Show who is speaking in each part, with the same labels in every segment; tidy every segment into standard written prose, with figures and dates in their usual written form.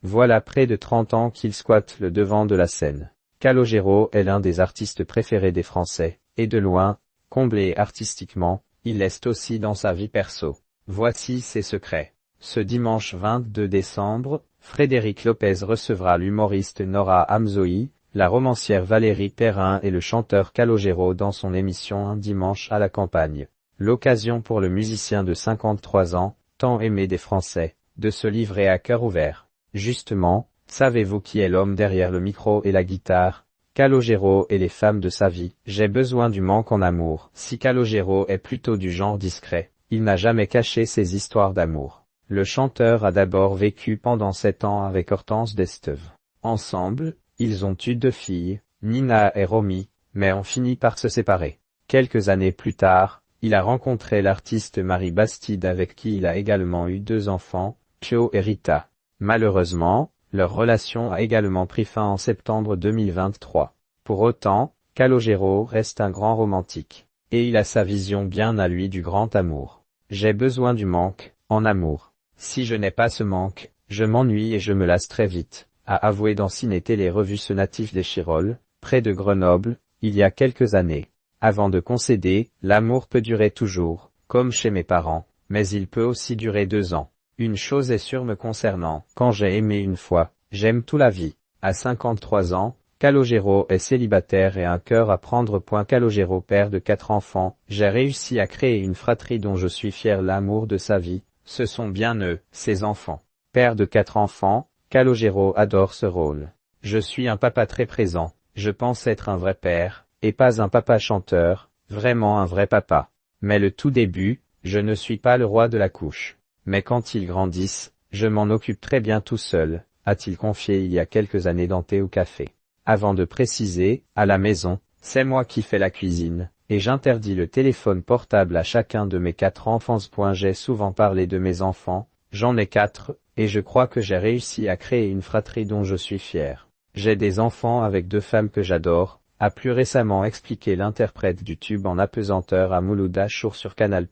Speaker 1: Voilà près de 30 ans qu'il squatte le devant de la scène. Calogero est l'un des artistes préférés des Français, et de loin, comblé artistiquement, il l'est aussi dans sa vie perso. Voici ses secrets. Ce dimanche 22 décembre, Frédéric Lopez recevra l'humoriste Nora Hamzoui, la romancière Valérie Perrin et le chanteur Calogero dans son émission Un dimanche à la campagne. L'occasion pour le musicien de 53 ans, tant aimé des Français, de se livrer à cœur ouvert. Justement, savez-vous qui est l'homme derrière le micro et la guitare? Calogero et les femmes de sa vie. J'ai besoin du manque en amour. Si Calogero est plutôt du genre discret, il n'a jamais caché ses histoires d'amour. Le chanteur a d'abord vécu pendant 7 ans avec Hortense d'Esteve. Ensemble, ils ont eu 2 filles, Nina et Romy, mais ont fini par se séparer. Quelques années plus tard, il a rencontré l'artiste Marie Bastide avec qui il a également eu 2 enfants, Pio et Rita. Malheureusement, leur relation a également pris fin en septembre 2023. Pour autant, Calogero reste un grand romantique. Et il a sa vision bien à lui du grand amour. J'ai besoin du manque, en amour. Si je n'ai pas ce manque, je m'ennuie et je me lasse très vite, a avoué dans Ciné Télé Revue ce natif des Chirolles, près de Grenoble, il y a quelques années. Avant de concéder, l'amour peut durer toujours, comme chez mes parents, mais il peut aussi durer 2 ans. Une chose est sûre me concernant, quand j'ai aimé une fois, j'aime toute la vie. À 53 ans, Calogero est célibataire et un cœur à prendre. Calogero, père de 4 enfants, j'ai réussi à créer une fratrie dont je suis fier. L'amour de sa vie, ce sont bien eux, ses enfants. Père de 4 enfants, Calogero adore ce rôle. Je suis un papa très présent, je pense être un vrai père, et pas un papa chanteur, vraiment un vrai papa. Mais le tout début, je ne suis pas le roi de la couche. Mais quand ils grandissent, je m'en occupe très bien tout seul, a-t-il confié il y a quelques années dans Thé au café. Avant de préciser, à la maison, c'est moi qui fais la cuisine, et j'interdis le téléphone portable à chacun de mes 4 enfants. J'ai souvent parlé de mes enfants, j'en ai 4, et je crois que j'ai réussi à créer une fratrie dont je suis fier. J'ai des enfants avec 2 femmes que j'adore, a plus récemment expliqué l'interprète du tube en apesanteur à Mouloud Achour sur Canal+,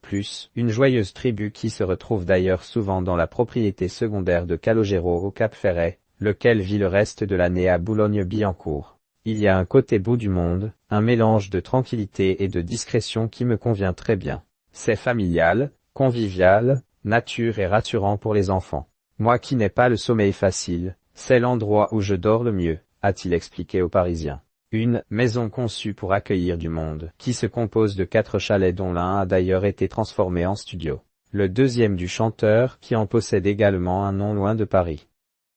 Speaker 1: une joyeuse tribu qui se retrouve d'ailleurs souvent dans la propriété secondaire de Calogero au Cap-Ferret, lequel vit le reste de l'année à Boulogne-Billancourt. Il y a un côté bout du monde, un mélange de tranquillité et de discrétion qui me convient très bien. C'est familial, convivial, nature et rassurant pour les enfants. Moi qui n'ai pas le sommeil facile, c'est l'endroit où je dors le mieux, a-t-il expliqué aux Parisiens. Une maison conçue pour accueillir du monde, qui se compose de 4 chalets dont l'un a d'ailleurs été transformé en studio. Le deuxième du chanteur qui en possède également un non loin de Paris.